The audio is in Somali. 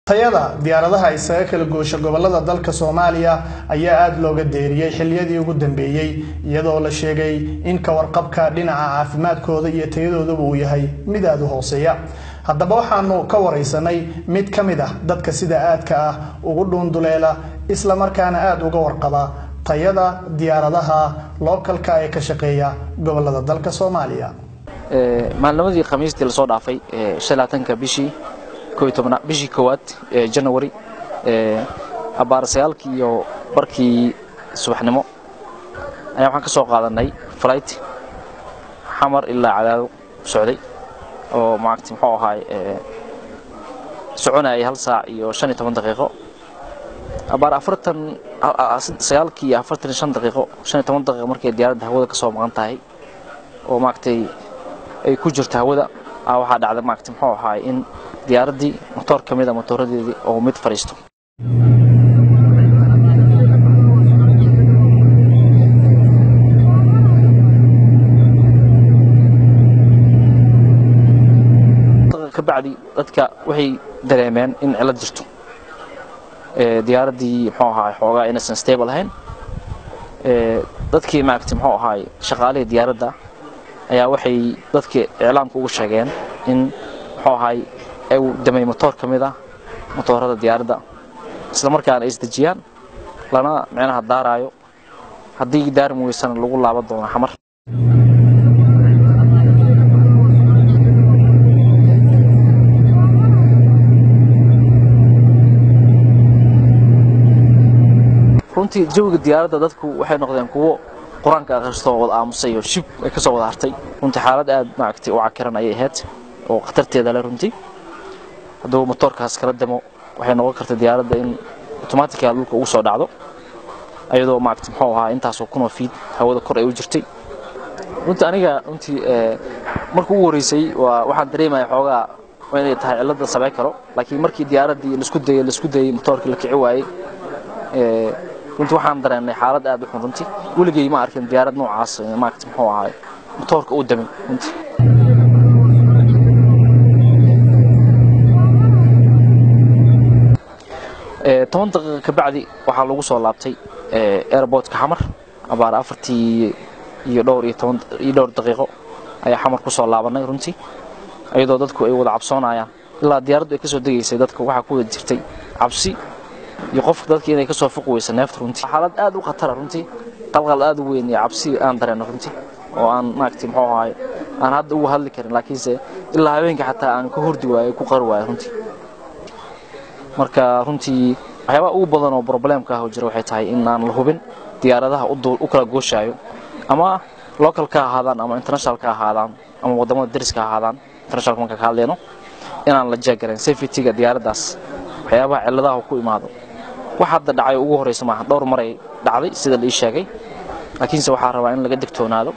tayada diyaaradaha isaga kala goosha gobolada dalka Soomaaliya ayaa aad looga deeriyay xilliyadii ugu dambeeyay iyadoo la sheegay in ka warqabka dhinaca caafimaadkooda iyo tayadooda uu yahay mid aad u hooseeya. haddaba waxaanu ka wareysanay mid kamid ah dadka sida aadka ah ugu dhuunduleela isla markaana aad uga warqaba tayada diyaaradaha localka ee ka shaqeeya gobolada dalka Soomaaliya. maalmadii Khamiistii la soo dhaafay 15 bishii koowaad January abaar sagaalkii iyo barkii subaxnimo ayaa waxaan ka soo qaadanay flight xamar ilaa Cadaado socday oo maagti muxuu ahaay soconay hal saac iyo 15 daqiiqo abaar 45 daqiiqo 15 daqiiqo markay diyaaradda hawada ka soo maqan tahay oo maagtay ay ku jirto hawada waxa dhacday maagti muxuu ahaay in diyaaradii motor kamida motoradeedii oo mid fariisto ka bacdi dadka waxay dareemeen in cilad jirto diyaaradii muxuu ahaay xoogaa inaysan stable ahayn dadkii maagti muxuu ahaay shaqaalaha diyaaradda ayaa waxay dadka iclaamka ugu sheegeen in muxuu ahaay ay damay motor kamida motorada diyaaradda isla markaana ay isdajiyaan lana macnaha daaraayo haddii daarmi weysan lagu laaban doono xamar runtii jawiga diyaaradda dadku waxay noqdeen kuwo quraanka akhristo wada aamusay oo shib ay ka soo wada hartay runtii xaalad aad maagtay oo cakiran ay ahayd oo khatarteeda la runtii hadduu motorkaas kala demo waxay noqon kartaa diyaaradda in automatically dhulka ugu soo dhacdo ayadoo maagtay muxuu ahaa intaas oo kuna feed hawada kor ay u jirtay runtii markuu ugu horeysay waxaan dareemay xoogaa inay tahay cilada sabay karo laakiin markii diyaaraddii la isku dayay motorkii la kici waayay runtii waxaan dareemay xaalad aad u xun runtii weligay ma arkin diyaarad noocaas maagtay muxuu ahaa motorka uu damay runtii 10 daqiiqo ka bacdi waxa lagu soo laabtay airportka xamar abaar 4 iyo dhowr daqiiqo ayaa xamar ku soo laabanay runtii ayadoo dadku ay wada cabsoonayaan ilaa diyaaraddu ay ka soo degaysay dadku waxa ku wada jirtay cabsi iyo qof dadkii inay ka soo fuqweysan neefta runtii xaalad aad u khatar runtii qalqal aad u weyn iyo cabsi aan dareeno runtii oo aan maagtay muxuu ahaay aan hadda ugu hadli karin laakiinse ilaa habeenka xataa aan ku hurdi waayay ku qar waayay runtii marka runtii waxyaabo ugu badan oo problemka ah oo jira waxay tahay in aan la hubin diyaaradaha u kala gooshaayo ama local ka ahaadaan ama international ka ahaadaan ama wadamada dariska ahaadaan international marka ka hadleeno inaan la jeegarin safety-ga diyaaraddaas waxyaabaha ciladaha ku imaado waxa hadda dhacay ugu horeysa ma dhowr mar ay dhacday sida la ii sheegay laakiinse waxaa rabaa in laga digtoonaado